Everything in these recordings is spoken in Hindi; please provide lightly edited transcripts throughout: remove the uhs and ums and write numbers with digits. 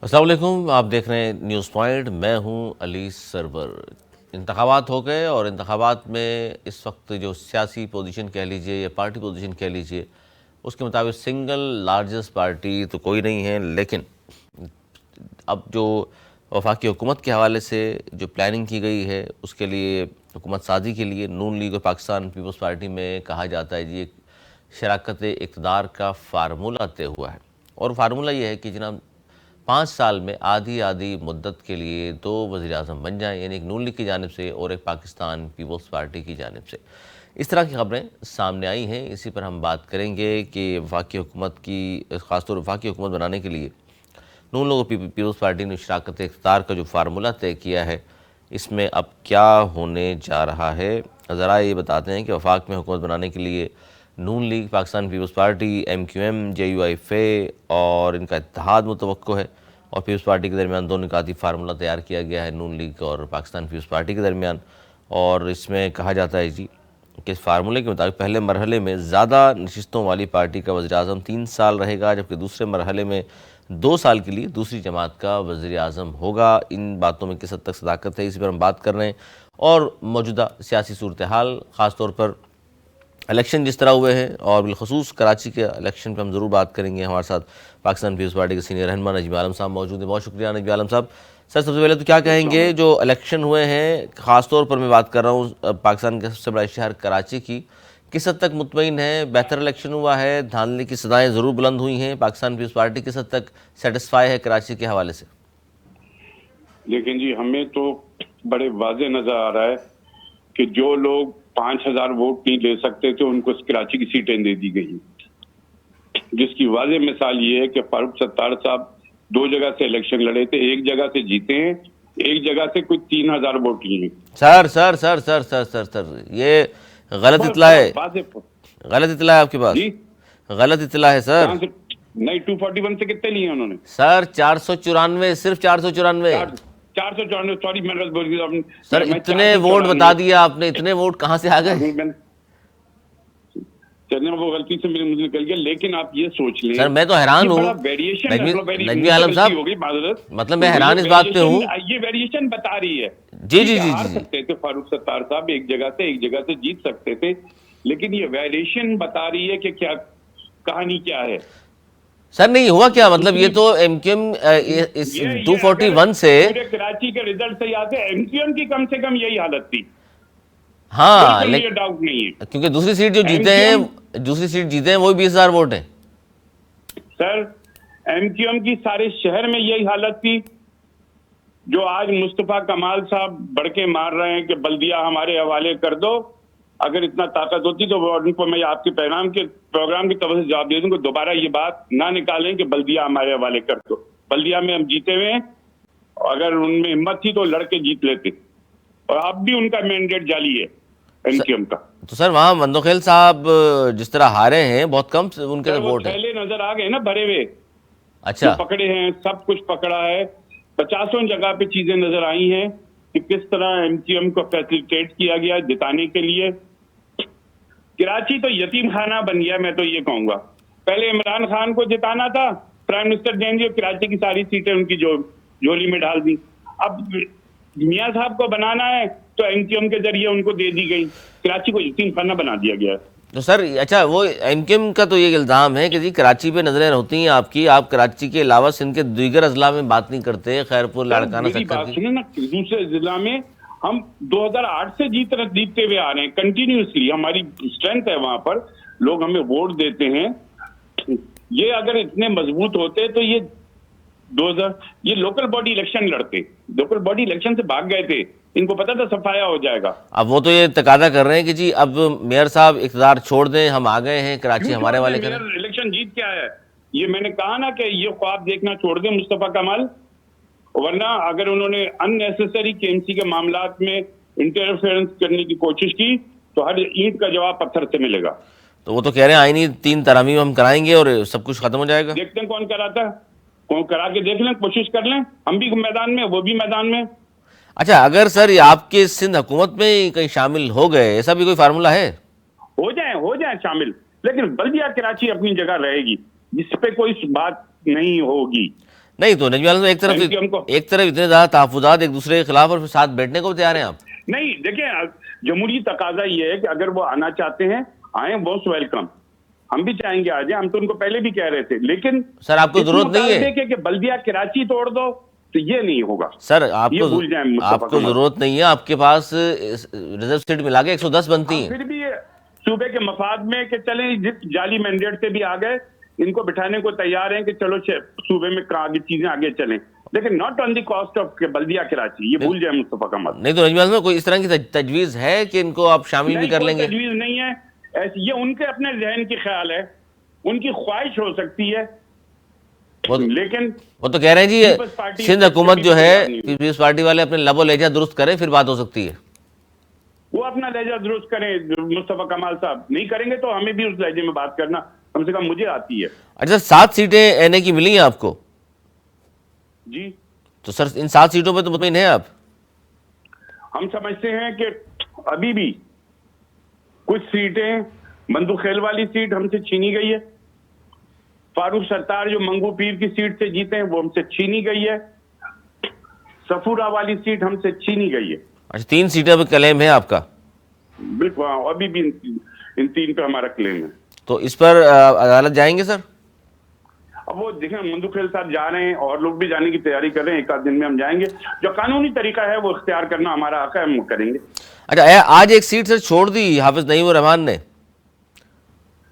अस्सलाम वालेकुम, आप देख रहे हैं न्यूज़ पॉइंट। मैं हूं अली सरवर। इंतखाबात हो गए और इंतखाबात में इस वक्त जो सियासी पोजीशन कह लीजिए या पार्टी पोजीशन कह लीजिए, उसके मुताबिक सिंगल लार्जेस्ट पार्टी तो कोई नहीं है। लेकिन अब जो वफाकी हुकूमत के हवाले से जो प्लानिंग की गई है, उसके लिए हुकूमत साजी के लिए नून लीग और पाकिस्तान पीपल्स पार्टी में कहा जाता है जी एक शराकत इक़्तिदार का फार्मूला तय हुआ है। और फार्मूला ये है कि जनाब 5 साल में आधी आधी मुद्दत के लिए 2 वज़ीर-ए-आज़म बन जाएँ, यानी एक नून लीग की जानिब से और एक पाकिस्तान पीपल्स पार्टी की जानिब से। इस तरह की खबरें सामने आई हैं। इसी पर हम बात करेंगे कि वफाकी हुकूमत की, ख़ासतौर वफाकी हुकूमत बनाने के लिए नून लोग पीपल्स पार्टी ने शराकत इख्तियार का जो फार्मूला तय किया है, इसमें अब क्या होने जा रहा है। ज़रा ये बताते हैं कि वफाक में हुकूमत बनाने के लिए Noon League, Pakistan Peoples Party, MQM, JUIFA और इनका इत्तेहाद मुतवक्को है। और पीपल्स पार्टी के दरमियान दो निकाती फार्मूला तैयार किया गया है नून लीग और पाकिस्तान पीपल्स पार्टी के दरमियान। और इसमें कहा जाता है जी कि इस फार्मूले के मुताबिक पहले मरहले में ज़्यादा नशिस्तों वाली पार्टी का वज़ीर-ए-आज़म 3 साल रहेगा, जबकि दूसरे मरहले में 2 साल के लिए दूसरी जमात का वज़ीर-ए-आज़म होगा। इन बातों में किस हद तक सदाकत है, इसी पर हम बात कर रहे हैं। और मौजूदा सियासी सूरत हाल, ख़ास तौर पर इलेक्शन जिस तरह हुए हैं और बिलखसूस कराची के इलेक्शन पर हम ज़रूर बात करेंगे। हमारे साथ पाकिस्तान पीपल्स पार्टी के सीनियर रहनुमा नजमी आलम साहब मौजूद हैं। बहुत शुक्रिया नजमी आलम साहब। सर, सबसे पहले तो क्या कहेंगे, जो इलेक्शन हुए हैं, ख़ास तौर पर मैं बात कर रहा हूँ पाकिस्तान के सबसे बड़ा शहर कराची की, किस हद तक मुतमईन है? बेहतर इलेक्शन हुआ है? धांधली की सदाएँ ज़रूर बुलंद हुई हैं? पाकिस्तान पीपल्स पार्टी किस हद तक सेटिस्फाई है कराची के हवाले से? लेकिन जी हमें तो बड़े वाज़े नजर आ रहा है कि जो लोग 5,000 वोट नहीं ले सकते थे उनको कराची की सीटें दे दी गई, जिसकी वाज़े मिसाल ये है कि फारूक सत्तार साहब 2 जगह से इलेक्शन लड़े थे, एक जगह से जीते हैं, एक जगह से कुछ 3,000 वोट लिए। Sir sir sir sir sir sir sir ये गलत इतला है, गलत इतला है आपके पास, जी गलत इतला है सर। नहीं, 241 से कितने लिए उन्होंने? सर 494, सिर्फ 494। 494, सॉरी मैंने बोल दिया सर, इतने वोट बता दिया आपने, इतने वोट कहाँ से आ गए? चलने वो गलती से मुझे निकल गया। लेकिन आप ये सोच लें, सर मैं तो हैरान हूँ नजमी आलम साहब, मतलब मैं हैरान इस बात पे हूँ। ये वेरिएशन बता रही है जी जी जी हार जी सकते थे फारूक सत्तार साहब, एक जगह से जीत सकते थे, लेकिन ये वेरिएशन बता रही है कि क्या कहानी क्या है। सर नहीं हुआ क्या, मतलब ये तो MQM इस 241 से पूरे कराची के रिजल्ट से याद है, MQM की कम से कम यही हालत थी। हाँ, लेकिन डाउट नहीं है, क्योंकि दूसरी सीट जो जीते हैं, दूसरी सीट जीते हैं वो 20,000 वोट है। सर MQM की सारे शहर में यही हालत थी। जो आज मुस्तफा कमाल साहब बड़के मार रहे हैं कि बल्दिया हमारे हवाले कर दो, अगर इतना ताकत होती तो उनको मैं आपके प्रोग्राम की तरफ से जवाब दे दूंगा, दोबारा ये बात ना निकालें कि बल्दिया हमारे हवाले कर दो। बल्दिया में हम जीते हुए हैं, अगर उनमें हिम्मत थी तो लड़के जीत लेते, और अब भी उनका मैंडेट जाली है MQM का। तो सर वहाँ मंदोखेल साहब जिस तरह हारे हैं, बहुत कम उनके तो वोट है। पहले नजर आ गए ना भरे हुए, अच्छा पकड़े हैं, सब कुछ पकड़ा है, 50 जगह पे चीजें नजर आई हैं कि किस तरह MQM को फैसिलिटेट किया गया जिताने के लिए। कराची तो यतीम खाना बन गया, मैं तो ये कहूंगा। पहले इमरान खान को जिताना था, प्राइम मिनिस्टर देंगे, कराची की सारी सीटें उनकी झोली में डाल दी। अब मियां साहब को बनाना है तो MQM के जरिए उनको दे दी गई, कराची को यतीम खाना बना दिया गया। तो सर अच्छा, वो MQM का तो ये इल्ज़ाम है कि जी कराची पे नजरें होती हैं आपकी, आप कराची के अलावा सिंध के दीगर अजला में बात नहीं करते, खैरपुर, लाड़काना, सक्कर की। ना दूसरे जिला में हम 2008 से जीतते हुए आ रहे हैं कंटिन्यूसली, हमारी स्ट्रेंथ है वहां पर, लोग हमें वोट देते हैं। ये अगर इतने मजबूत होते तो ये 2000 ये लोकल बॉडी इलेक्शन लड़ते, लोकल बॉडी इलेक्शन से भाग गए थे, इनको पता था सफाया हो जाएगा। अब वो तो ये तकादा कर रहे हैं कि जी अब मेयर साहब इक़्तिदार छोड़ दें, हम आ गए हैं, कराची हमारे वाले करें। इलेक्शन जीत क्या है, ये मैंने कहा ना कि ये ख्वाब देखना छोड़ दें मुस्तफा कमाल, वरना अगर उन्होंने अननेसेसरी KMC के मामलात में इंटरफेरेंस करने की कोशिश की तो हर ईंट का जवाब पत्थर से मिलेगा। तो वो तो कह रहे हैं आईनी 3 तरमीम हम कराएंगे और सब कुछ खत्म हो जाएगा। देखते हैं कौन कराता है, कौन करा के देख लें, कोशिश कर लें, हम भी मैदान में, वो भी मैदान में। अच्छा, अगर सर ये आपके सिंध हुकूमत में कहीं शामिल हो गए, ऐसा भी कोई फार्मूला है? हो जाए शामिल, लेकिन बल्दिया कराची अपनी जगह रहेगी, जिस पे कोई बात नहीं होगी। नहीं तो नजमी आलम साहब, MQM को एक तरफ इतने ज्यादा तहफुजात एक दूसरे के खिलाफ और फिर साथ बैठने को भी तैयार हैं आप। नहीं, देखिए जमहूरी तकाजा ये है कि अगर वो आना चाहते हैं आए, मोस्ट वेलकम। हम भी चाहेंगे आ जाए, हम तो उनको पहले भी कह रहे थे, लेकिन सर आपको इस जरूरत नहीं है मुताबिक कि बल्दिया कराची तोड़ दो तो ये नहीं होगा सर, ये भूल जाएं मुस्तफा आपको कमाल। जरूरत नहीं है, आपके पास रिजर्व सीट मिला के 110 बनती हैं। फिर भी ये सूबे के मफाद में कि चलें, जिस जाली मैंडेट से भी आ गए, इनको बिठाने को तैयार हैं कि चलो सूबे में आगे चीजें आगे चलें, लेकिन not on the cost of Baldia Karachi, ये भूल जाए मुस्तफा कमाल। नहीं तो नजमी आलम साहब, कोई इस तरह की तजवीज है कि इनको आप शामिल भी नहीं, कर कोई लेंगे? तजवीज नहीं है ऐसी, ये उनके अपने जहन की ख्याल है, उनकी ख्वाहिश हो सकती है, लेकिन वो तो कह रहे हैं पीपल्स जी पार्टी सिंध से हुकूमत कभी जो है, तैयार नहीं हुई। पीपल्स पार्टी वाले अपने लबो लहजा दुरुस्त करें फिर बात हो सकती है। वो अपना लहजा दुरुस्त करें मुस्तफा कमाल साहब, नहीं करेंगे तो हमें भी उस लहजे में बात करना कम से कम मुझे आती है। अच्छा, 7 सीटें एनए की मिली हैं आपको, जी तो सर इन 7 सीटों पे तो मुतमईन हैं आप? हम समझते हैं कि अभी भी कुछ सीटें, बंदूखेल वाली सीट हमसे छीनी गई है, फारूक सत्तार जो मंगू पीर की सीट से जीते हैं वो हमसे छीनी गई है, सफूरा वाली सीट हमसे छीनी गई है। अच्छा, 3 सीटें पे क्लेम है आपका? बिल्कुल, हाँ, अभी भी इन 3 पे हमारा क्लेम है। तो इस पर अदालत जाएंगे सर? अब वो देखें, मंदुखेल साहब जा रहे हैं और लोग भी जाने की तैयारी कर रहे हैं, एक आध दिन में हम जाएंगे, जो कानूनी तरीका है वो इख्तियार करना हमारा हक है, हम करेंगे। अच्छा, आज एक सीट सर छोड़ दी हाफिज नईम रहमान ने।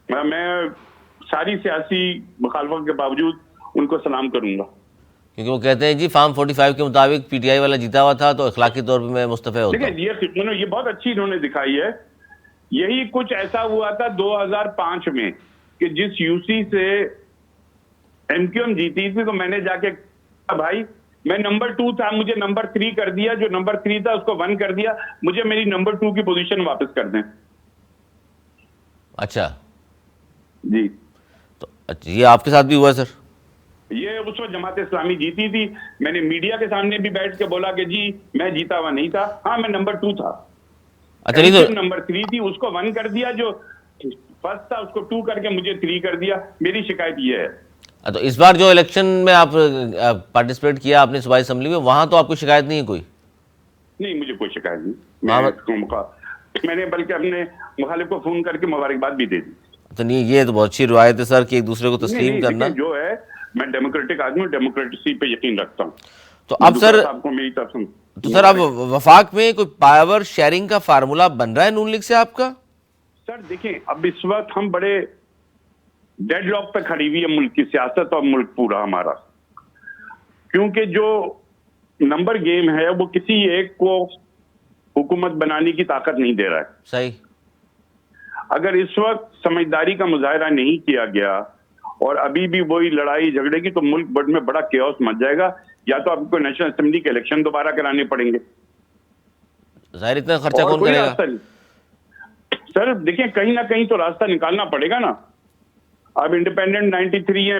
मैं सारी सियासी मुखालफत के बावजूद उनको सलाम करूंगा, क्योंकि वो कहते हैं जी फार्म 45 के मुताबिक पीटीआई वाला जीता हुआ था तो अखलाकी तौर पे मैं मुस्तफे होता हूं। देखिए ये बहुत अच्छी इन्होंने दिखाई है। यही कुछ ऐसा हुआ था 2005 में कि जिस यूसी से एमक्यूएम जीती थी, तो मैंने जाके कहा भाई मैं नंबर 2 था, मुझे नंबर 3 कर दिया, जो नंबर 3 था उसको 1 कर दिया, मुझे मेरी नंबर 2 की पोजीशन वापस कर दें। अच्छा जी, तो अच्छा, ये आपके साथ भी हुआ सर? ये उस वक्त जमात इस्लामी जीती थी, मैंने मीडिया के सामने भी बैठ के बोला कि जी मैं जीता हुआ नहीं था, हाँ मैं नंबर 2 था। अच्छा, नहीं तो नंबर 3 थी, उसको 1 कर दिया, जो फर्स्ट था उसको 2 करके मुझे 3 कर दिया। मेरी शिकायत ये है। तो इस बार जो इलेक्शन में आप पार्टिसिपेट किया आपने सूबाई असम्बली में, वहां तो आपको शिकायत नहीं है कोई? नहीं, मुझे कोई शिकायत नहीं, मैंने बल्कि अपने मुखालिफ को फोन करके मुबारकबाद भी दे दी। तो नहीं, ये तो बहुत अच्छी रिवायत है सर कि एक दूसरे को तस्लीम करना। जो है, मैं डेमोक्रेटिक आदमी हूँ, डेमोक्रेसी पे यकीन रखता हूँ। तो अब सर आपको मेरी तरफ से तो सर अब वफाक में कोई पावर शेयरिंग का फार्मूला बन रहा है नून लीग से आपका? सर देखें, अब इस वक्त हम बड़े डेडलॉक पे खड़ी हुई है मुल्क की सियासत और मुल्क पूरा हमारा, क्योंकि जो नंबर गेम है वो किसी एक को हुकूमत बनाने की ताकत नहीं दे रहा है। सही। अगर इस वक्त समझदारी का मुजाहरा नहीं किया गया और अभी भी वही लड़ाई झगड़े की, तो मुल्क भर में बड़ा केओस मच जाएगा। या तो आपको नेशनल असेंबली के इलेक्शन दोबारा कराने पड़ेंगे, जाहिर इतना खर्चा कौन कोई करेगा? रास्ता नहीं। सर देखिए, कहीं ना कहीं तो रास्ता निकालना पड़ेगा ना। अब इंडिपेंडेंट 93 है,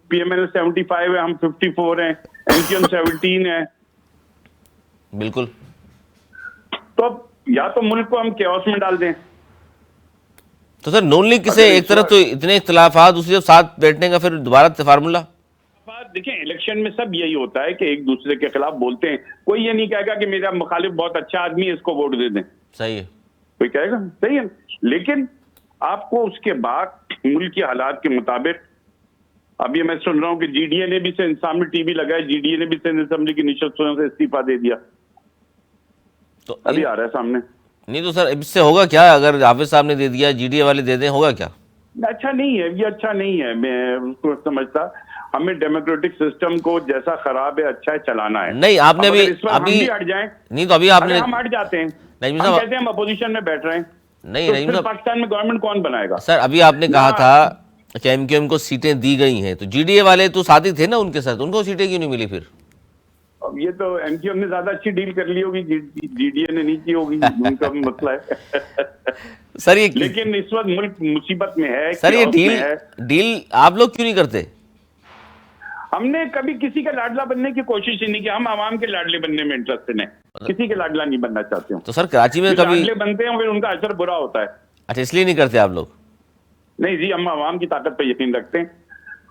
पीएमएल 75 है, हम 54 हैं, एमक्यूएम 17 है। बिल्कुल। तो अब या तो मुल्क को हम केओस में डाल दें। तो सर नून लीग किसे, एक तरफ तो इतने इख्तलाफात, दूसरी तरफ साथ बैठने का फिर दोबारा फार्मूला? देखिए, इलेक्शन में सब यही होता है कि एक दूसरे के खिलाफ बोलते हैं। कोई ये नहीं कहेगा कि मेरा मुखालिफ बहुत अच्छा आदमी है, इसको वोट दे दें। सही है। कोई कहेगा? सही है, लेकिन आपको उसके बाद मुल्क के हालात के मुताबिक, अभी मैं सुन रहा हूं कि जीडीए ने भी सामने टीवी लगाया, जीडीए ने भी सिंध असेंबली की निशस्तों से इस्तीफा दे दिया, तो अभी आ रहा है सामने। नहीं तो सर इससे होगा क्या, अगर हाफिज साहब ने दे दिया, जीडीए वाले दे दें, होगा क्या? अच्छा नहीं है, ये अच्छा नहीं है, मैं उसको समझता। हमें डेमोक्रेटिक सिस्टम को जैसा खराब है अच्छा है चलाना है। नहीं आपने अभी अभी हम भी हट जाएं, नहीं तो अभी आपने हम हट जाते हैं, नजमी हम साहब कहते हैं हम अपोजिशन में बैठ रहे हैं, नहीं तो नजमी फिर साहब पाकिस्तान में गवर्नमेंट कौन बनाएगा? सर अभी आपने कहा था कि एमक्यूएम को सीटें दी गई हैं, तो जीडीए वाले तो साथ ही थे ना उनके साथ, उनको सीटें क्यों नहीं मिली फिर? अब ये तो एमक्यूएम ने ज्यादा अच्छी डील कर ली होगी, जीडीए ने नहीं की होगी, उनका मसला है। सर ये लेकिन इस वक्त मुल्क मुसीबत में है सर, ये chaos डील आप लोग क्यों नहीं करते? हमने कभी किसी का लाडला बनने की कोशिश ही नहीं की। हम आवाम के लाडले बनने में इंटरेस्टेड हैं, किसी के लाडला नहीं बनना चाहते हो। तो सर कराची में कभी लाडले बनते हैं फिर उनका असर बुरा होता है। अच्छा, इसलिए नहीं करते आप लोग? नहीं जी, हम आवाम की ताकत पर यकीन रखते हैं,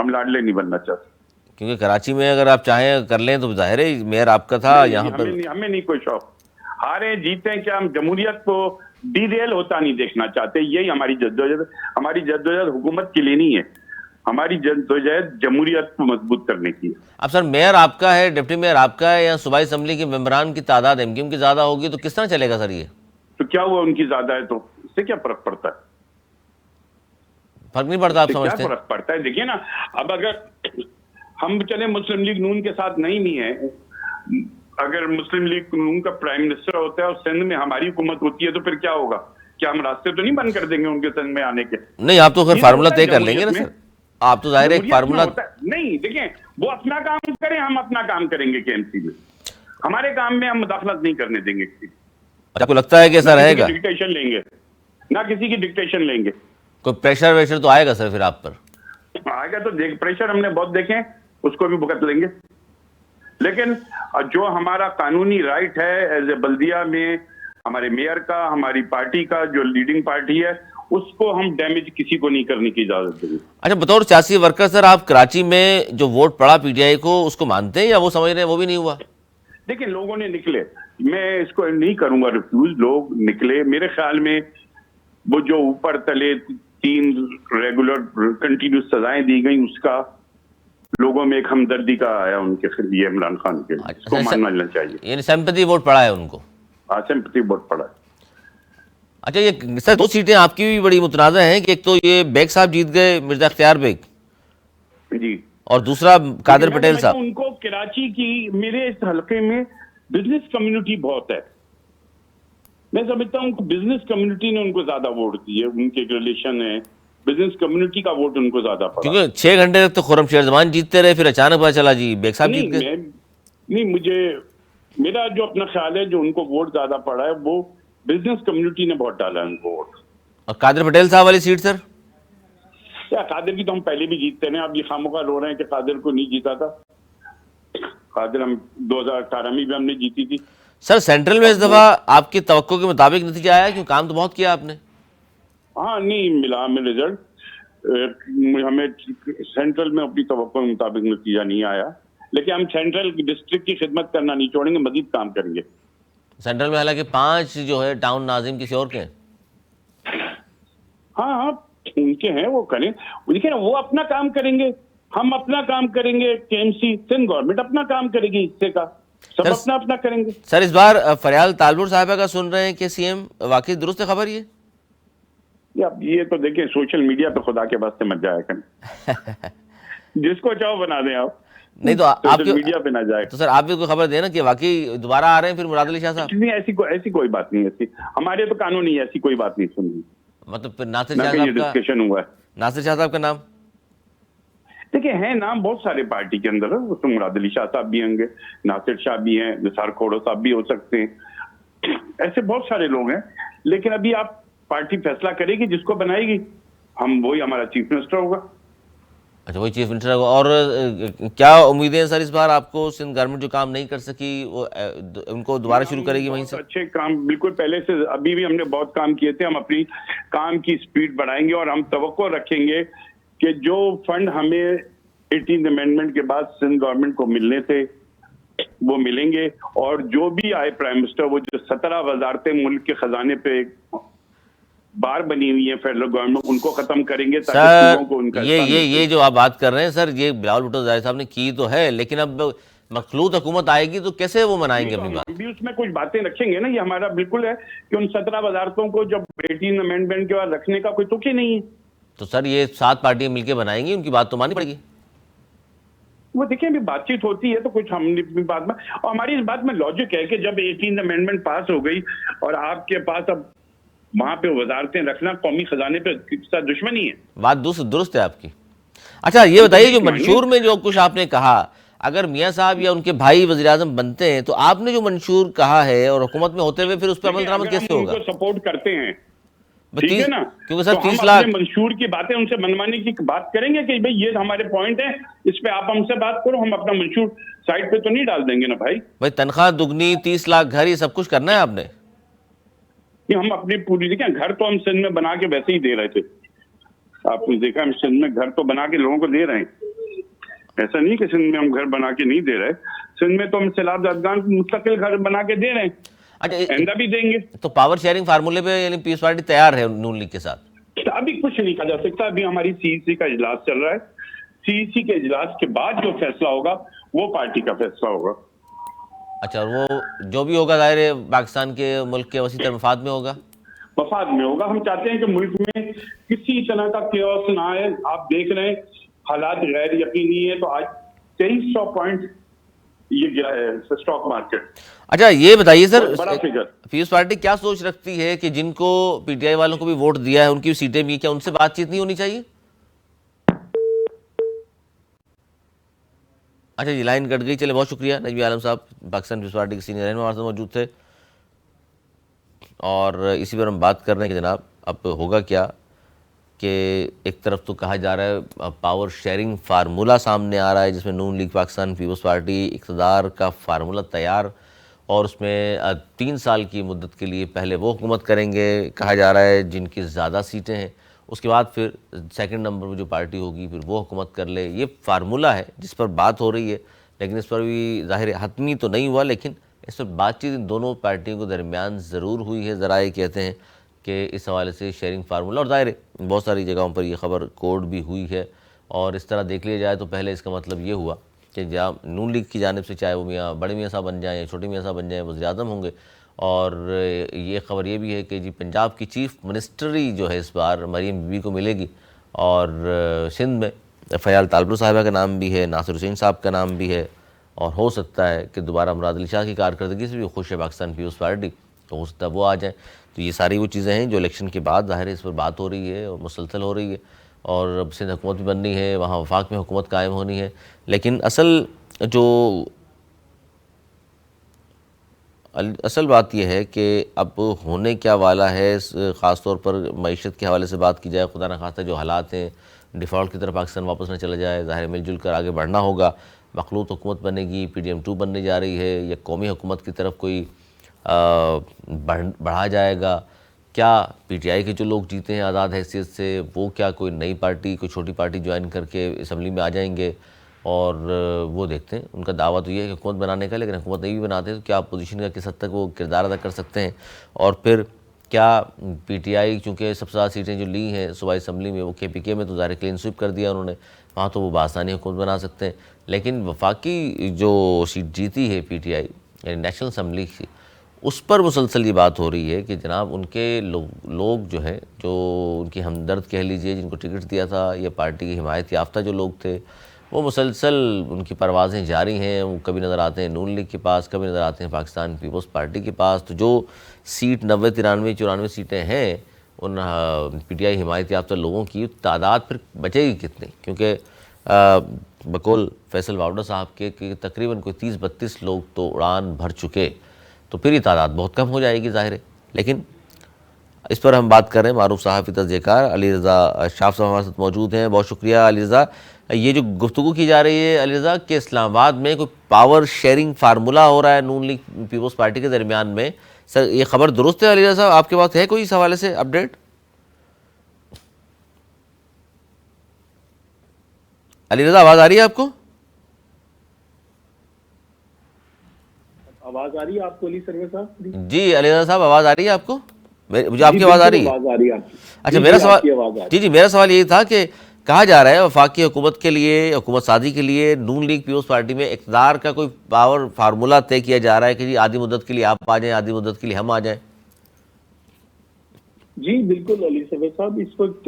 हम लाडले नहीं बनना चाहते। क्योंकि कराची में अगर आप चाहें कर लें तो जाहिर है मेयर आपका था यहाँ पर। हमें नहीं कोई शौक, हारे जीते क्या, हम जमहूरियत को डीरेल होता नहीं देखना चाहते। यही हमारी जद्दोजहद, हमारी जद्दोजहद हुकूमत के लिए नहीं है, हमारी जद्दोजहद जमहूरियत को मजबूत करने की है। अब सर मेयर आपका है, डिप्टी मेयर आपका है, या सूबाई असम्बली के मेंबरान की तादाद एमक्यूएम की ज्यादा होगी, तो किस तरह चलेगा सर ये? तो क्या हुआ, उनकी ज्यादा है तो इससे क्या फर्क पड़ता है? फर्क नहीं पड़ता, आप इससे क्या समझते हैं? फर्क पड़ता है? देखिए ना, अब अगर हम चले मुस्लिम लीग नून के साथ नहीं भी है, अगर मुस्लिम लीग नून का प्राइम मिनिस्टर होता है और सिंध में हमारी हुकूमत होती है तो फिर क्या होगा? क्या हम रास्ते तो नहीं बंद कर देंगे उनके सिंध में आने के? नहीं, आप तो खैर ये फार्मूला होता है तय कर लेंगे ना जमहूरियत सर, आप तो जाहिर है एक जमहूरियत में फार्मूला। होता है। नहीं देखें, वो अपना काम करें, हम अपना काम करेंगे केएमसी में, हमारे काम में हम मुदाखलत नहीं करने देंगे। आपको लगता है कि ऐसा रहेगा? डिक्टेशन लेंगे ना, किसी की डिक्टेशन लेंगे। कोई प्रेशर वेशर तो आएगा सर फिर आप पर? आएगा तो देख, प्रेशर हमने बहुत देखे, उसको भी भुगत लेंगे। लेकिन जो हमारा कानूनी राइट है एज ए बल्दिया में, हमारे मेयर का, हमारी पार्टी का जो लीडिंग पार्टी है, उसको हम डैमेज किसी को नहीं करने की इजाजत देंगे। अच्छा, बतौर सियासी वर्कर सर, आप कराची में जो वोट पड़ा पीटीआई को, उसको मानते हैं या वो समझ रहे हैं वो भी नहीं हुआ? देखिए, लोगों ने निकले, मैं इसको नहीं करूंगा रिफ्यूज, लोग निकले। मेरे ख्याल में वो जो ऊपर तले 3 रेगुलर कंटिन्यूस सजाएं दी गई, उसका लोगों में एक हमदर्दी का आया उनके लिए, इमरान खान के लिए, इसको मानना चाहिए। यानी सिंपैथी वोट पड़ा है उनको? हाँ, सिंपैथी वोट पड़ा है। अच्छा, ये सर 2 सीटें आपकी भी बड़ी मुतनाज़ा हैं कि एक तो ये बेग साहब जीत गए, मिर्जा अख्तियार बेग, जी, और दूसरा कादर पटेल साहब। उनको कराची की, मेरे इस हलके में बिजनेस कम्युनिटी बहुत है, मैं समझता हूँ बिजनेस कम्युनिटी ने उनको ज्यादा वोट दिए, उनके एक रिलेशन है, बिजनेस कम्युनिटी का वोट उनको ज्यादा पड़ा। क्योंकि 6 घंटे तक तो खुर्रमशेर जमान जीतते रहे, फिर अचानक पता चला जी बेग साहब जीत गए। नहीं, मुझे, मेरा जो अपना ख्याल है, जो उनको वोट ज्यादा पड़ा है वो बिजनेस कम्युनिटी ने बहुत डाला है उनको वोट। और कादर पटेल साहब वाली सीट सर? या कादिर की तो हम पहले भी जीतते हैं, अब ये खामोखा रो रहे हैं कि कादिर को नहीं जीता था। कादिर हम 2018 में भी हमने जीती थी। सर सेंट्रल में इस दफा आपकी तवक्को के मुताबिक नतीजा आया, क्यों काम तो बहुत किया आपने? हाँ, नहीं मिला हमें रिजल्ट, हमें सेंट्रल में अपनी तवक्को के मुताबिक नतीजा नहीं आया, लेकिन हम सेंट्रल डिस्ट्रिक्ट की खिदमत करना नहीं छोड़ेंगे, मजीद काम करेंगे। सेंट्रल में हालांकि 5 जो है टाउन नाजिम किसी और के हैं। हाँ हाँ, उनके हैं, वो करें, देखिए ना, वो अपना काम करेंगे, हम अपना काम करेंगे, केएमसी सिंध गवर्नमेंट अपना काम करेगी, हिस्से का सब अपना अपना करेंगे। सर इस बार फरियाल तालपुर साहिबा का सुन रहे हैं कि सीएम, वाकई दुरुस्त है खबर ये? ये तो देखिए, सोशल मीडिया पे खुदा के वास्ते मत जाया करें जिसको चाहो बना दें आप, नहीं तो आप मीडिया पे ना जाए। तो सर आप भी कोई खबर देना कि वाकई दोबारा आ रहे हैं फिर मुराद अली शाह साहब? नहीं, ऐसी कोई बात नहीं, ऐसी हमारे तो कानून नहीं है, ऐसी कोई बात नहीं सुनी। मतलब फिर नासिर शाह साहब का डिस्कशन हुआ है? नासिर शाह साहब का नाम देखिए, है नाम बहुत सारे पार्टी के अंदर, तो मुराद अली शाह साहब भी होंगे, नासिर शाह भी हैं, निसार खोड़ो साहब भी हो सकते हैं, ऐसे बहुत सारे लोग हैं। लेकिन अभी आप पार्टी फैसला करेगी, जिसको बनाएगी, हम वही हमारा चीफ मिनिस्टर होगा। अच्छा, वही चीफ मिनिस्टर होगा। और क्या उम्मीदें हैं सर इस बार आपको? सिंध गवर्नमेंट जो काम नहीं कर सकी वो उनको दोबारा शुरू करेगी वहीं से? अच्छे काम, बिल्कुल पहले से, अभी भी हमने बहुत काम किए थे, हम अपनी काम की स्पीड बढ़ाएंगे और हम तवक्को रखेंगे कि जो फंड हमें 18th अमेंडमेंट के बाद सिंध गवर्नमेंट को मिलने थे वो मिलेंगे, और जो भी आए प्राइम मिनिस्टर, वो जो 17 वजारतें मुल्क के खजाने पे बार बनी हुई है फेडरल गवर्नमेंट, उनको खत्म करेंगे ताकि लोगों को उनका ये जो आप बात कर रहे हैं सर, ये बिलावल भुट्टो ज़ाहिर साहब ने की तो है, लेकिन अब मखलूत हुकूमत आएगी तो कैसे वो मनाएंगे अपनी बात? भी उसमें कुछ बातें रखेंगे ना, ये हमारा बिल्कुल है कि उन 17 वजारतों को जब 18 अमेंडमेंट के बाद रखने का कोई तुक ही नहीं है। तो सर ये 7 पार्टियां मिलकर बनाएंगी, उनकी बात तो माननी पड़ेगी। वो देखिए, अभी बातचीत होती है तो कुछ हमने बात में, और हमारी इस बात में लॉजिक है कि जब 18 अमेंडमेंट पास हो गई और आपके पास अब वहां पे वजारतें रखना कौमी खजाने पे साथ दुश्मनी है। बात दुरुस्त है आपकी। अच्छा ये बताइए, जो मंशूर में जो कुछ आपने कहा, अगर मियां साहब या उनके भाई वज़ीर आज़म बनते हैं तो आपने जो मंशूर कहा है और हुकूमत में होते हुए फिर उस पर अमल दरामद कैसे होगा? सपोर्ट करते हैं, ठीक है ना, क्योंकि सर तो 30 लाख मंशूर की बातें उनसे मनवाने की बात करेंगे कि भाई ये हमारे पॉइंट है, इस पे आप हमसे बात करो, हम अपना मंशूर साइड पे तो नहीं डाल देंगे ना भाई। तनख्वाह दुगनी, 30 लाख घर, ये सब कुछ करना है आपने? हम अपनी पूरी, देखिए घर तो हम सिंध में बना के वैसे ही दे रहे थे, आपने देखा, हम सिंध में घर तो बना के लोगों को दे रहे हैं। ऐसा नहीं कि सिंध में हम घर बना के नहीं दे रहे, सिंध में तो हम सैलाब अफगान को मुस्तकिल घर बना के दे रहे हैं, अच्छा, आइंदा भी देंगे। तो पावर शेयरिंग फार्मूले पे यानी पीपल्स पार्टी तैयार है नून लीग के साथ? अभी कुछ नहीं कहा जा सकता, अभी हमारी सीईसी का इजलास चल रहा है, सीईसी के इजलास के बाद जो फैसला होगा वो पार्टी का फैसला होगा। अच्छा, और वो जो भी होगा जाहिर है पाकिस्तान के मुल्क के वसी तर मफाद में होगा, मफाद में होगा। हम चाहते हैं कि मुल्क में किसी तरह का केओस ना आए। आप देख रहे हैं हालात गैर यकीनी है, तो आज 2300 पॉइंट ये गया है स्टॉक मार्केट। अच्छा ये बताइए सर, बड़ा फिगर। पीपल्स पार्टी क्या सोच रखती है कि जिनको पीटीआई वालों को भी वोट दिया है उनकी सीटें भी, क्या उनसे बातचीत नहीं होनी चाहिए? अच्छा जी, लाइन कट गई, चले बहुत शुक्रिया नजमी आलम साहब, पाकिस्तान पीपल्स पार्टी के सीनियर रहनुमा हमारे साथ मौजूद थे। और इसी पर हम बात कर रहे हैं कि जनाब अब होगा क्या कि एक तरफ तो कहा जा रहा है पावर शेयरिंग फार्मूला सामने आ रहा है जिसमें नून लीग पाकिस्तान पीपल्स पार्टी इक़्तिदार का फार्मूला तैयार, और उसमें 3 साल की मुद्दत के लिए पहले वो हुकूमत करेंगे, कहा जा रहा है जिनकी ज़्यादा सीटें हैं, उसके बाद फिर सेकंड नंबर पर जो पार्टी होगी फिर वो हुकूमत कर ले। ये फार्मूला है जिस पर बात हो रही है, लेकिन इस पर भी ज़ाहिर हतमी तो नहीं हुआ, लेकिन इस पर बातचीत इन दोनों पार्टियों के दरमियान ज़रूर हुई है। ज़रा ये कहते हैं कि इस हवाले से शेयरिंग फार्मूला, और ज़ाहिर बहुत सारी जगहों पर यह ख़बर कोड भी हुई है। और इस तरह देख लिया जाए तो पहले इसका मतलब ये हुआ कि जहाँ नून लीग की जानिब से चाहे वो मियाँ बड़े मियाँ साहब बन जाएँ या छोटे मियाँ साहब बन जाएँ वज़ीर-ए-आज़म होंगे, और ये ख़बर ये भी है कि जी पंजाब की चीफ़ मिनिस्ट्री जो है इस बार मरीम बीबी को मिलेगी, और सिंध में फ़याल तालपुर साहिबा का नाम भी है, नासिर हुसैन साहब का नाम भी है, और हो सकता है कि दोबारा मुराद अली शाह की कारकर्दगी से भी खुश है पाकिस्तान पीपल्स पार्टी, तो हो सकता है वो आ जाए। तो ये सारी वो चीज़ें हैं जो इलेक्शन के बाद ज़ाहिर है इस पर बात हो रही है और मुसलसल हो रही है, और अब सिंध हुकूमत भी बननी है, वहाँ वफाक में हुकूमत कायम होनी है। लेकिन असल बात यह है कि अब होने क्या वाला है, ख़ास तौर पर मईशत के हवाले से बात की जाए, खुदा न खास्ता जो हालात हैं डिफ़ॉल्ट की तरफ पाकिस्तान वापस न चला जाए, ज़ाहिर मिलजुल कर आगे बढ़ना होगा। मखलूत हुकूमत बनेगी, PDM-2 बनने जा रही है, या कौमी हुकूमत की तरफ कोई बढ़ा जाएगा? क्या PTI के जो लोग जीते हैं आज़ाद हैसियत से वो क्या कोई नई पार्टी, कोई छोटी पार्टी ज्वाइन करके असम्बली में आ जाएंगे? और वो देखते हैं, उनका दावा तो ये है कि हुकूमत बनाने का, लेकिन हुकूमत नहीं भी बनाते तो क्या अपोजिशन का किस हद तक वो किरदार अदा कर सकते हैं? और फिर क्या PTI चूँकि सबसे ज़्यादा सीटें जो ली हैं सूबाई असम्बली में, वो KPK में तो ज़ाहिर क्लीन स्वीप कर दिया उन्होंने, वहाँ तो वो बासानी हुकूमत बना सकते हैं। लेकिन वफाकी जो सीट जीती है PTI यानी नेशनल असम्बली की, उस पर मुसलसल ये बात हो रही है कि जनाब उनके लोग जो है, जो उनकी हमदर्द कह लीजिए, जिनको टिकट दिया था, या पार्टी की हिमायत याफ्ता जो लोग थे, वो मुसलसल उनकी परवाज़ें जारी हैं। वो कभी नज़र आते हैं नून लीग के पास, कभी नज़र आते हैं पाकिस्तान पीपल्स पार्टी के पास। तो जो सीट 90, 93, 94 सीटें हैं उन PTI हिमायत याफ्ता लोगों की, तादाद फिर बचेगी कितनी? क्योंकि बकौल फैसल वावडा साहब के तकरीबन कोई 30-32 लोग तो उड़ान भर चुके, तो फिर ये तादाद बहुत कम हो जाएगी ज़ाहिर है। लेकिन इस पर हम बात कर रहे हैं मारूफ सहाफ़ी तज़कियाकार अली रज़ा शाफ साहब हमारे साथ मौजूद हैं। बहुत शुक्रिया अली रज़ा। ये जो गुफ्तगू की जा रही है अली रज़ा कि इस्लामाबाद में कोई पावर शेयरिंग फार्मूला हो रहा है नून लीग पीपल्स पार्टी के दरमियान में, सर ये खबर दुरुस्त है? अली रज़ा साहब आपके पास है कोई इस हवाले से अपडेट? अली रज़ा आवाज़ आ रही है आपको? आवाज आ रही है आपको अली सरवर साहब? जी अली रज़ा साहब आवाज़ आ रही है आपको? मुझे आपकी आवाज़ आ रही है? आवाज आ रही है आपकी। अच्छा, मेरा सवाल यही था कि कहा जा रहा है वफाकी हुकूमत के लिए, हुकूमत साजी के लिए नून लीग पीपल्स पार्टी में इक़्तिदार का कोई पावर फार्मूला तय किया जा रहा है कि जी आधी मुद्दत के लिए आप आ जाएं, आधी मुद्दत के लिए हम आ जाएं। जी बिल्कुल अली सरवर साहब, इस वक्त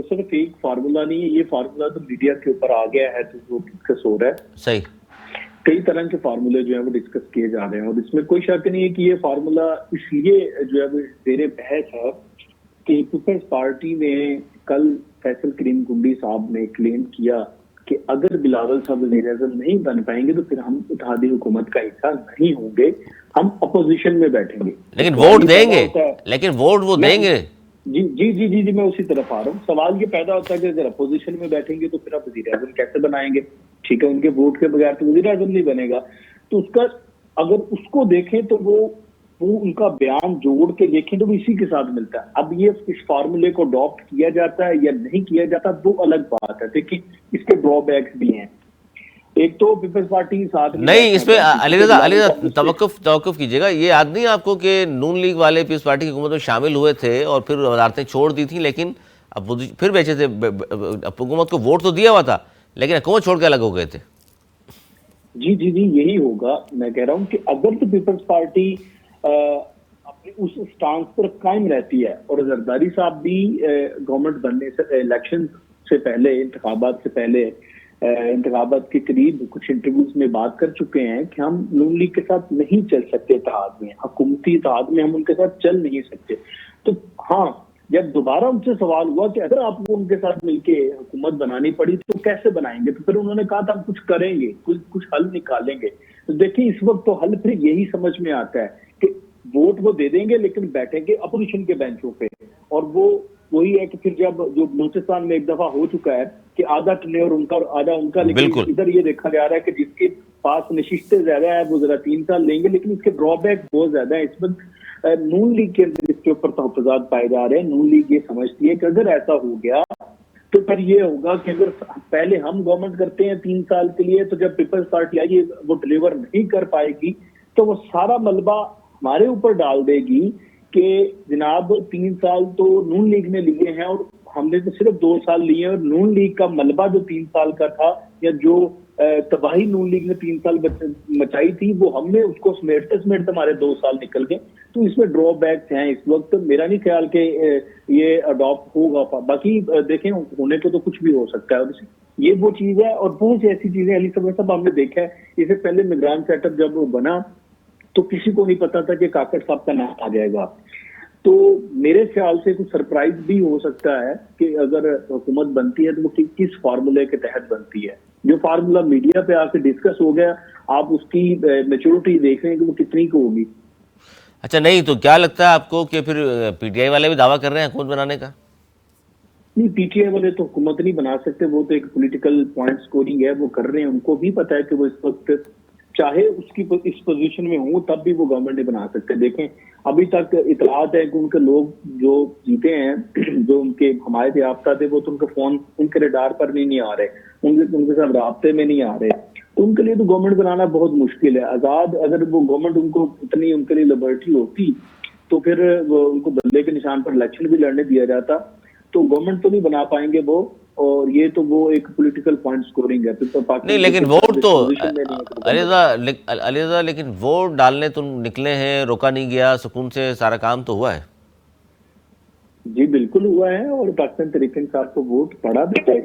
सिर्फ एक फार्मूला नहीं है, ये फार्मूला तो मीडिया के ऊपर आ गया है, तो वो डिस्कस हो रहा है। सही, कई तरह के फार्मूले जो है वो डिस्कस किए जा रहे हैं, और इसमें कोई शक नहीं है कि ये फार्मूला इसलिए जो है वो जेर बहस है कि पीपल्स पार्टी ने कल फैसल करीम कुंडी साहब ने क्लेम किया कि अगर बिलावल साहब वज़ीर-ए-आज़म नहीं बन पाएंगे तो फिर हम इत्तेहादी हुकूमत का हिस्सा नहीं होंगे, हम अपोजिशन में बैठेंगे। लेकिन वोट देंगे, लेकिन वोट वो देंगे। जी जी जी जी जी मैं उसी तरफ आ रहा हूँ। सवाल ये पैदा होता है कि अगर अपोजिशन में बैठेंगे तो फिर आप वज़ीर-ए-आज़म कैसे बनाएंगे? ठीक है, उनके वोट के बगैर तो वज़ीर-ए-आज़म नहीं बनेगा। तो उसका अगर उसको देखें तो वो उनका बयान जोड़ के देखें तो वो इसी के साथ मिलता है। अब ये इस फार्मूले को अडॉप्ट किया जाता है या नहीं किया जाता वो अलग बात है। देखिए इसके ड्रॉबैक्स भी हैं। एक तो पीपल्स पार्टी साथ नहीं, इसमें अली रज़ा तवक्कुफ कीजिएगा। ये याद नहीं आपको कि नून लीग वाले पीपल्स पार्टी की हुकूमत में शामिल हुए थे और फिर वजारतें छोड़ दी थी, लेकिन अब फिर बेचे थे, हुकूमत को वोट तो दिया हुआ था लेकिन हुकूमत छोड़ के अलग हो गए थे। जी जी जी, यही होगा। मैं कह रहा हूँ कि अगर तो पीपल्स पार्टी अपनी उस स्टांस पर कायम रहती है, और जरदारी साहब भी गवर्नमेंट बनने से, इलेक्शन से पहले, इंतखाबात से पहले, इंतखाबात के करीब कुछ इंटरव्यूज में बात कर चुके हैं कि हम नून लीग के साथ नहीं चल सकते इत्तेहाद में, हुकूमती इत्तेहाद में हम उनके साथ चल नहीं सकते। तो हाँ, जब दोबारा उनसे सवाल हुआ कि अगर आपको उनके साथ मिलके हुकूमत बनानी पड़ी तो कैसे बनाएंगे, तो फिर उन्होंने कहा था हम कुछ करेंगे, कुछ हल निकालेंगे। तो देखिए, इस वक्त तो हल फिर यही समझ में आता है कि वोट वो दे देंगे लेकिन बैठेंगे अपोजिशन के बेंचों पे। और वो वही है कि फिर जब जो बलूचिस्तान में एक दफा हो चुका है कि आधा टेन्योर उनका और आधा उनका, लेकिन इधर ये देखा जा रहा है कि जिसके पास नशिस्तें ज्यादा है वो जरा 3 साल लेंगे, लेकिन इसके ड्रॉबैक बहुत ज्यादा है। इस वक्त नून लीग के अंदर इसके ऊपर तहफ़्फ़ुज़ात पाए जा रहे हैं। नून लीग ये समझती है कि अगर ऐसा हो गया तो फिर ये होगा कि अगर पहले हम गवर्नमेंट करते हैं 3 साल के लिए, तो जब पीपल्स पार्टी आई वो डिलीवर नहीं कर पाएगी तो वो सारा मलबा हमारे ऊपर डाल देगी कि जनाब 3 साल तो नून लीग ने लिए हैं और हमने तो सिर्फ 2 साल लिए हैं, और नून लीग का मलबा जो 3 साल का था, या जो तबाही नून लीग ने 3 साल मचाई थी, वो हमने उसको समेटते समेटते हमारे 2 साल निकल गए। तो इसमें ड्रॉबैक्स हैं इस वक्त। मेरा नहीं ख्याल कि ये अडॉप्ट होगा। बाकी देखें, होने को तो कुछ भी हो सकता है। और ये वो चीज है, और बहुत सी ऐसी चीजें अली साहब हमने देखा है। इससे पहले निगरान सेटअप जब वो बना तो किसी को नहीं पता था कि काकड़ साहब का नाम आ जाएगा। तो मेरे ख्याल से कुछ सरप्राइज भी हो सकता है कि अगर हुकूमत बनती है तो वो किस फार्मूले के तहत बनती है। जो फार्मूला मीडिया पे आके डिस्कस हो गया, आप उसकी मैच्योरिटी देख रहे हैं कि वो कितनी को होगी। अच्छा, नहीं तो क्या लगता है आपको कि फिर पीटीआई वाले भी दावा कर रहे हैं हुकूमत बनाने का? नहीं, पीटीआई वाले तो हुकूमत नहीं बना सकते, वो तो एक पॉलिटिकल पॉइंट स्कोरिंग है, वो कर रहे हैं। उनको भी पता है कि वो इस वक्त चाहे उसकी इस पोजीशन में हो तब भी वो गवर्नमेंट नहीं बना सकते। देखें, अभी तक इतलात है कि उनके लोग जो जीते हैं, जो उनके हमायत याफ्ता थे, वो तो उनके फोन उनके रडार पर नहीं आ रहे, उनके साथ राब्ते में नहीं आ रहे। तो उनके लिए तो गवर्नमेंट बनाना बहुत मुश्किल है। आजाद अगर वो गवर्नमेंट उनको इतनी उनके लिए लिबर्टी होती तो फिर वो उनको बल्ले के निशान पर इलेक्शन भी लड़ने दिया जाता। तो गवर्नमेंट तो नहीं बना पाएंगे वो, और ये तो वो एक पॉलिटिकल पॉइंट स्कोरिंग है। तो नहीं, लेकिन वोट तो अलीरज़ा लेकिन वोट डालने तो निकले हैं, रोका नहीं गया, सुकून से सारा काम तो हुआ है। जी बिल्कुल हुआ है, और पाकिस्तान तरीके साहब को वोट पड़ा भी है।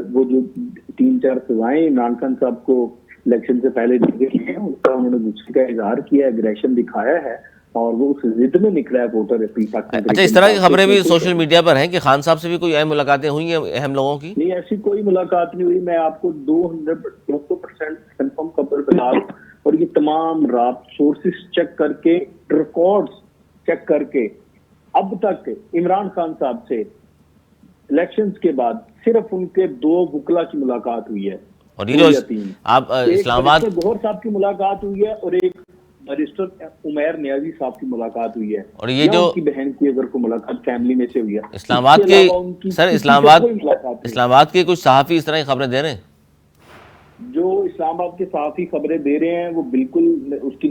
वो जो 3-4 सजाएं इमरान खान साहब को इलेक्शन से पहले दी गई हैं, उसका उन्होंने गुस्से का इजहार किया, एग्रेशन दिखाया है, और वो उस जिद में निकला है वोटर। अच्छा, इस तरह की खबरें भी सोशल मीडिया पर हैं कि खान साहब से भी कोई अहम मुलाकातें हुई हैं अहम लोगों की? नहीं, ऐसी कोई मुलाकात नहीं हुई। मैं आपको 200% कंफर्म खबर बता रहा हूँ, और ये तमाम रात सोर्सेस चेक करके, रिकॉर्ड्स चेक करके, अब तक इमरान खान साहब से इलेक्शंस के बाद सिर्फ उनके 2 वकला की मुलाकात हुई है। और ये जो आप इस्लामाबाद गौहर साहब की मुलाकात हुई है, और एक बैरिस्टर उमैर नियाजी साहब की मुलाकात हुई है, और ये जो उनकी बहन की अगर कोई मुलाकात फैमिली में से हुई है। इस्लामाबाद के सर, इस्लामाबाद के कुछ सहाफी इस तरह की खबरें दे रहे हैं। जो इस्लामाबाद के सहाफी खबरें दे रहे हैं वो बिल्कुल उसकी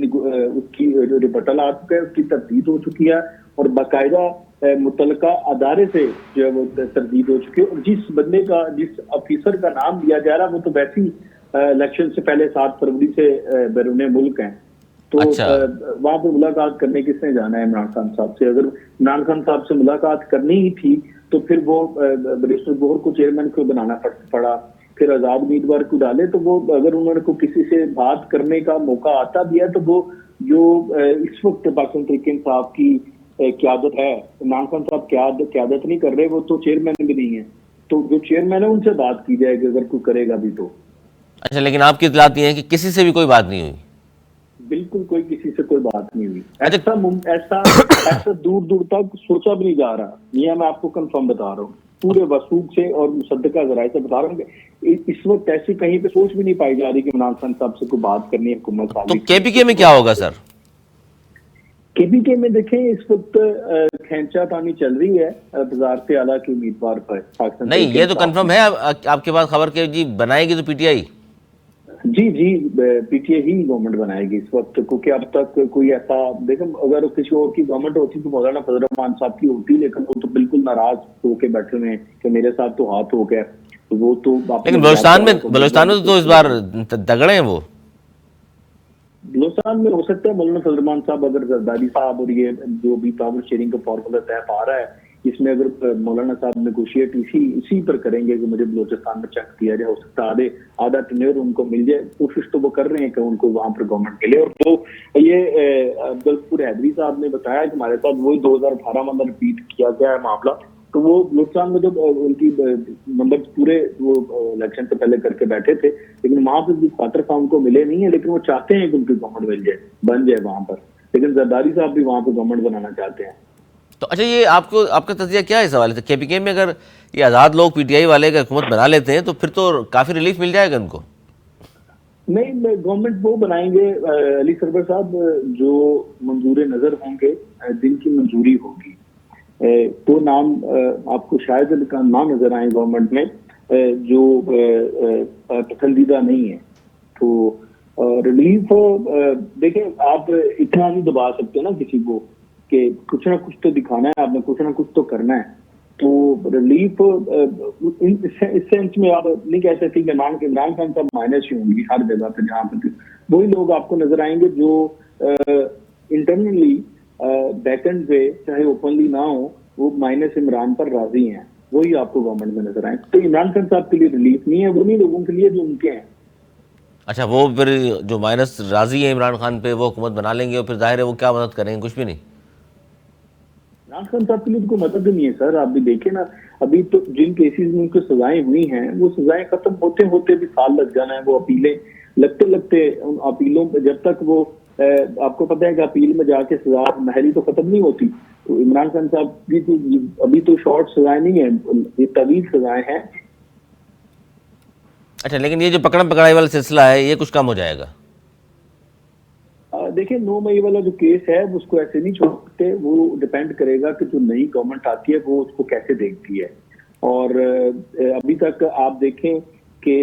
जो रिबटल आ चुका है, उसकी तरदीद हो चुकी है, और बाकायदा मुतलका अदारे से जो है वो तरदीद हो चुकी है। और जिस बंदे का, जिस ऑफिसर का नाम दिया जा रहा है, वो तो वैसे ही इलेक्शन से पहले 7 फरवरी से बैरून मुल्क हैं। तो अच्छा। वहां पर मुलाकात करने किसने जाना है इमरान खान साहब से? अगर इमरान खान साहब से मुलाकात करनी ही थी तो फिर वो बैरिस्टर गौहर को चेयरमैन क्यों बनाना पड़ा, फिर आजाद उम्मीदवार को डाले। तो वो अगर उन्होंने को किसी से बात करने का मौका आता भी है तो वो जो इस वक्त पाकिस्तान तहरीक साहब की क्यादत है, इमरान खान साहब क्यादत नहीं कर रहे, वो तो चेयरमैन भी नहीं है। तो जो चेयरमैन है उनसे बात की जाएगी अगर कोई करेगा भी तो। अच्छा, लेकिन आपकी इतलात ये है कि किसी से भी कोई बात नहीं हुई? बिल्कुल कोई किसी से कोई बात नहीं हुई। ऐसा दूर दूर तक सोचा भी नहीं जा रहा। ये मैं आपको कंफर्म बता रहा हूँ, पूरे वसूख से और मुसद्दका जराए से बता रहा हूँ कि इस वक्त ऐसी कहीं पे सोच भी नहीं पाई जा रही कि इमरान खान साहब से कोई बात करनी है हुकूमत साहब। तो केपीके में क्या होगा सर? केपीके में देखें इस वक्त खींचातानी चल रही है वजारत आला के उम्मीदवार पर पाकिस्तान नहीं, तहरीक ये तो इंसाफ कंफर्म है आपके पास खबर के जी बनाएगी तो पीटीआई। जी जी पीटीआई ही गवर्नमेंट बनाएगी इस वक्त, क्योंकि अब तक कोई ऐसा देखें अगर किसी और की गवर्नमेंट होती तो मौलाना फजल रहमान साहब की होती, लेकिन वो तो बिल्कुल नाराज होके बैठे हुए हैं कि मेरे साथ तो हाथ हो गया, तो वो तो लेकिन बलूचिस्तान में तो इस बार तगड़े हैं वो। बलूचिस्तान में हो सकता है मौलाना फजल रहमान साहब अगर जरदारी साहब और ये जो भी पावर शेयरिंग का फॉर्मूला तय पा रहा है, इसमें अगर मौलाना साहब नेगोशिएट इसी पर करेंगे कि मुझे बलूचिस्तान में चक दिया जाए, हो सकता है आधा टेन्योर उनको मिल जाए। कोशिश तो वो कर रहे हैं कि उनको वहां पर गवर्नमेंट मिले। और तो ये अब्दुलपुर हैदरी साहब ने बताया कि हमारे साथ वही 2018 में रिपीट किया गया है मामला, तो वो बलूचिस्तान में जब उनकी नंबर पूरे वो इलेक्शन से पहले करके बैठे थे, लेकिन वहां पर खातर साहब उनको मिले नहीं है, लेकिन वो चाहते हैं कि उनकी गवर्नमेंट मिल जाए, बन जाए वहां पर। लेकिन जरदारी साहब भी वहां पर गवर्नमेंट बनाना चाहते हैं। तो अच्छा, ये आपका तजिया क्या है इस हवाले से? केपीके में अगर ये आज़ाद लोग पीटीआई वाले का हुकूमत बना लेते हैं तो फिर तो काफ़ी रिलीफ मिल जाएगा उनको। नहीं, गवर्नमेंट वो बनाएंगे अली सरवर साहब जो मंजूर नजर होंगे, जिनकी मंजूरी होगी। तो नाम आपको शायद ना नजर आए गवर्नमेंट में जो पसंदीदा नहीं है। तो रिलीफ देखें, आप इतना नहीं दबा सकते ना किसी को कि कुछ ना कुछ तो दिखाना है आपने, कुछ ना कुछ तो करना है। तो रिलीफ इस सेंस में आप नहीं कह सकते कि इमरान खान साहब माइनस ही होंगी हर जगह पे, जहाँ पे वही लोग आपको नजर आएंगे जो इंटरनली बैकएंड पे चाहे ओपनली ना हो वो माइनस इमरान पर राजी हैं, वही आपको गवर्नमेंट में नजर आए। तो इमरान खान साहब के लिए रिलीफ नहीं है, वो नहीं लोगों के लिए जो उनके हैं। अच्छा, वो फिर जो माइनस राजी है इमरान खान पे वो हुकूमत बना लेंगे और फिर जाहिर है वो क्या मदद करेंगे? कुछ भी नहीं। इमरान खान साहब के लिए तो कोई मदद नहीं है सर। आप भी देखें ना, अभी तो जिन केसेस में उनको सजाएं हुई हैं वो सजाएं खत्म होते होते भी साल लग जाना है। वो अपीलें लगते लगते उन अपीलों पे जब तक वो आपको पता है कि अपील में जाके सजा महरी तो खत्म नहीं होती। तो इमरान खान साहब की तो अभी तो शॉर्ट सजाएं नहीं है, ये तवील सजाएं हैं। अच्छा, लेकिन ये जो पकड़म पकड़ाई वाला सिलसिला है ये कुछ कम हो जाएगा? देखिए 9 मई वाला जो केस है उसको ऐसे नहीं छोड़ सकते। वो डिपेंड करेगा कि जो नई गवर्नमेंट आती है वो उसको कैसे देखती है। और अभी तक आप देखें कि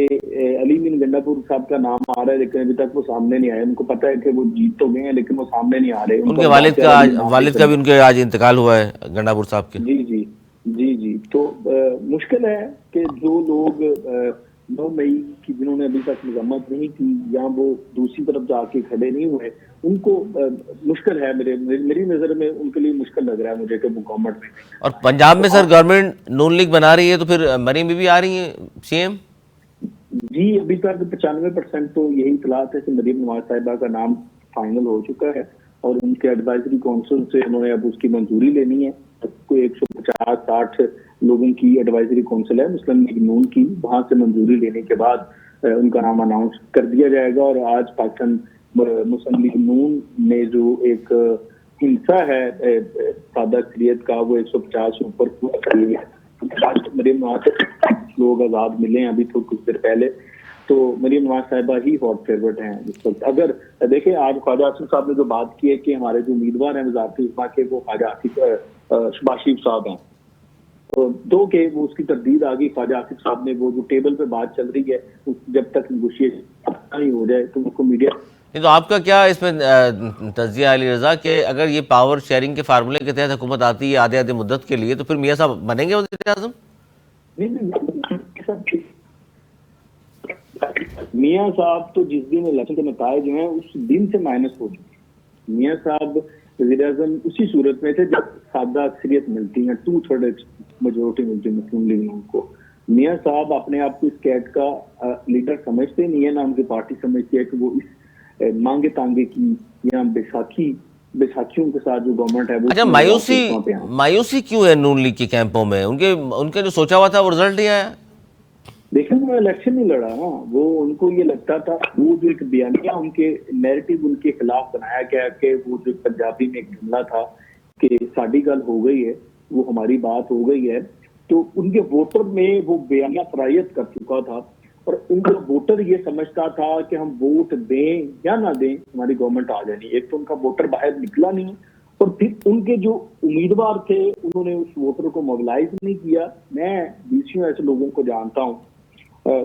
अली बिन गंडापुर साहब का नाम आ रहा है, लेकिन अभी तक वो सामने नहीं आए। उनको पता है कि वो जीत तो गए हैं, लेकिन वो सामने नहीं आ रहे। उनके वालिद का भी उनके आज इंतकाल हुआ है, गंडापुर साहब के। जी जी जी जी। तो मुश्किल है कि जो लोग 9 मई की जिन्होंने अभी तक मजम्मत नहीं की या वो दूसरी तरफ जाके खड़े नहीं हुए, उनको मुश्किल है। मेरी नजर में उनके लिए मुश्किल लग रहा है मुझे कि वो गवर्नमेंट में। और पंजाब में सर गवर्नमेंट नून लीग बना रही है, तो फिर मरीम बीबी आ रही है सीएम? जी, अभी तक 95% तो यही इतलात है कि मरीम नवाज साहिबा का नाम फाइनल हो चुका है और उनके एडवाइजरी काउंसिल से उन्होंने अब उसकी मंजूरी लेनी है। कोई 150-60 लोगों की एडवाइजरी काउंसिल है मुस्लिम लीग नून की, वहां से मंजूरी लेने के बाद उनका नाम अनाउंस कर दिया जाएगा। और आज पाकिस्तान मुस्लिम लीग नून ने जो एक हिंसा है सादा अक्सरियत का, वो 150 से ऊपर पूरा कर लिया है। मरीम नवाज लोग आजाद मिले हैं अभी तो कुछ देर पहले, तो मरीम नवाज साहिबा ही हॉट फेवरेट हैं इस वक्त। अगर देखें आज ख्वाजा आसिफ साहब ने जो बात की है कि हमारे जो उम्मीदवार हैं वजारत इस्मा के वो ख्वाजा आसिफ शहबाज शरीफ साहब हैं, तो के वो उसकी तरदीद आ गई। ख्वाजा आसिफ साहब ने वो जो टेबल पे बात चल रही है जब तक नेगोशिएशन नहीं हो जाए तो उनको मीडिया नहीं, तो आपका क्या इसमें तजिया अली रजा कि अगर ये पावर शेयरिंग के फार्मूले के तहत हुकूमत आती है आधे आधे मुद्दत के लिए, तो फिर मियाँ साहब बनेंगे वज़ीर आज़म? मियाँ साहब तो जिस दिन इलेक्शन के नतायज हैं उस दिन से माइनस हो चुके। मियाँ साहब वज़ीर आज़म उसी सूरत में थे जब सादा अक्सरियत मिलती है, 2/3 मेजोरिटी मिलती है मुस्लिम लीग को। मियाँ साहब अपने आप को इस कैट का लीडर समझते नहीं है, ना उनकी पार्टी समझती है कि वो इस मांगे तांगे की या बैसाखियों के साथ जो गवर्नमेंट है वो। अच्छा, मायूसी क्यों है नून लीग के कैंपों में? उनके जो सोचा हुआ था वो रिजल्ट नहीं आया। देखिए वो इलेक्शन नहीं लड़ा ना, वो उनको ये लगता था, वो जो एक बयानिया उनके नैरेटिव उनके खिलाफ बनाया गया कि वो जो पंजाबी में एक जुमला था कि साड़ी गल हो गई है, वो हमारी बात हो गई है, तो उनके वोटर में वो बयानिया सरायत कर चुका था। और उनका वोटर ये समझता था कि हम वोट दें या ना दें हमारी गवर्नमेंट आ जानी। एक तो उनका वोटर बाहर निकला नहीं और फिर उनके जो उम्मीदवार थे उन्होंने उस वोटर को मोबिलाइज नहीं किया। मैं बीसियों ऐसे लोगों को जानता हूँ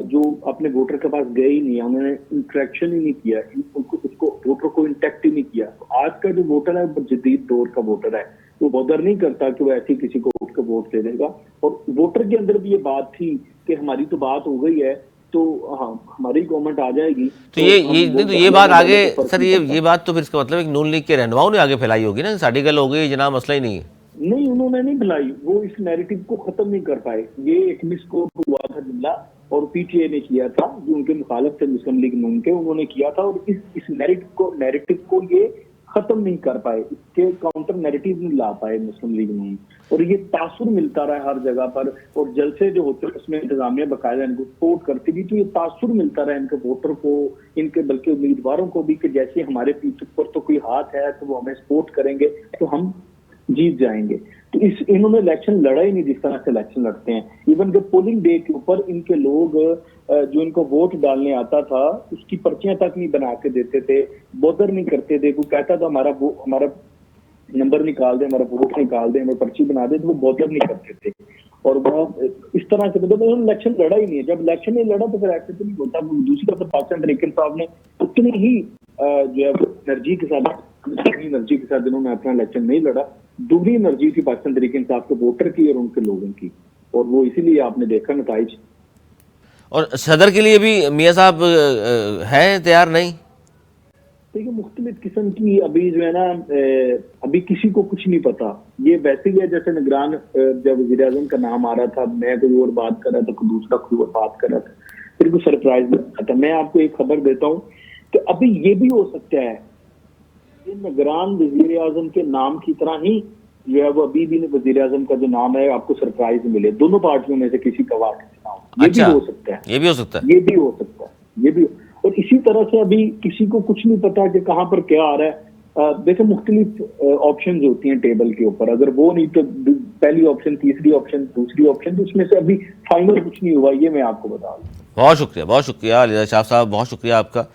जो अपने वोटर के पास गए ही नहीं है, उन्होंने इंटरेक्शन ही नहीं किया, उसको वोटर को इंटेक्ट ही नहीं किया। तो आज का जो वोटर है वो जदीद दौर का वोटर है, वो बदर नहीं करता कि वो ऐसे किसी को उठ के वोट दे देगा। और वोटर के अंदर भी ये बात थी कि हमारी तो बात हो गई है, तो हाँ हमारी गवर्नमेंट आ जाएगी। तो ये बात आगे सर, ये बात तो फिर इसका मतलब एक नून लीग के रहनुमाओं ने आगे फैलाई होगी ना, साड़ी गल हो गई जनाब, मसला ही नहीं है। नहीं, उन्होंने नहीं फैलाई, वो इस नैरेटिव को खत्म नहीं कर पाए। ये एक मिसकोट हुआ था जुमला, और पीटीए ने किया था, जो उनके मुखालिफ थे मुस्लिम लीग नून के, उन्होंने किया था। और इस नैरेटिव को ये खत्म नहीं कर पाए, इसके काउंटर नैरेटिव नहीं ला पाए मुस्लिम लीग नून। और ये तासुर मिलता रहा हर जगह पर, और जलसे जो होते हैं उसमें इंतजामिया बाकायदा इनको सपोर्ट करती थी, तो ये तासुर मिलता रहा इनके वोटर को, इनके बल्कि उम्मीदवारों को भी, कि जैसे हमारे पीठ पर तो कोई हाथ है तो वो हमें सपोर्ट करेंगे तो हम जीत जाएंगे। तो इन्होंने इलेक्शन लड़ा ही नहीं जिस तरह से इलेक्शन लड़ते हैं। इवन के पोलिंग डे के ऊपर इनके लोग जो इनको वोट डालने आता था उसकी पर्चियां तक नहीं बना के देते थे, बॉदर नहीं करते थे। कोई कहता था हमारा नंबर निकाल दे, हमारा वोट निकाल दे, हमें पर्ची बना दे, तो वो बॉदर नहीं करते थे। और वो इस तरह से मतलब इलेक्शन लड़ा ही नहीं है। जब इलेक्शन नहीं लड़ा तो फिर ऐसे तो नहीं होता। दूसरी तरफ पाकिस्तान तहरीक इंसाफ ने उतनी ही जो है एनर्जी के साथ जिन्होंने अपना इलेक्शन नहीं लड़ा, दूसरी एनर्जी थी पाकिस्तान तहरीक इंसाफ के वोटर की और उनके लोगों की, और वो इसीलिए आपने देखा नताइज। और सदर के लिए भी मियां साहब हैं तैयार नहीं? देखिए मुख्तलिफ किस्म की अभी जो है ना, अभी किसी को कुछ नहीं पता। ये वैसे ही है जैसे निगरान जब वज़ीर आज़म का नाम आ रहा था, मैं कोई और बात कर रहा था, कोई दूसरा कोई और बात कर रहा था, फिर कोई सरप्राइज नहीं था। मैं आपको एक खबर देता हूँ कि अभी ये भी हो सकता है कि निगरान वज़ीर आज़म के नाम की तरह ही जो है वो अभी भी वज़ीर आज़म का जो नाम है आपको सरप्राइज मिले, दोनों पार्टियों में से किसी का वार्ड नाम। ये भी हो सकता है, ये भी हो सकता है, ये भी हो सकता है, ये भी। और इसी तरह से अभी किसी को कुछ नहीं पता कि कहाँ पर क्या आ रहा है। देखो मुख्तलिफ ऑप्शन होती हैं टेबल के ऊपर, अगर वो नहीं तो पहली ऑप्शन, तीसरी ऑप्शन, दूसरी ऑप्शन, तो उसमें से अभी फाइनल कुछ नहीं हुआ, ये मैं आपको बता दूं। बहुत शुक्रिया अली शाह साहब, बहुत शुक्रिया आपका,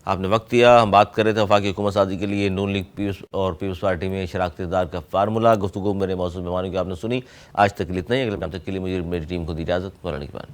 आपने वक्त दिया। हम बात कर रहे थे वफाकी हुकूमत साजी के लिए नून लीग पीपल्स पार्टी में शराकत इक़्तिदार का फार्मूला। गुफ्तगू मेरे मौजूद मेहमानों की आपने सुनी। आज तक के लिए इतना ही, अगले काम तक के लिए मुझे मेरी टीम को दी इजाज़त। मौलाना की बात।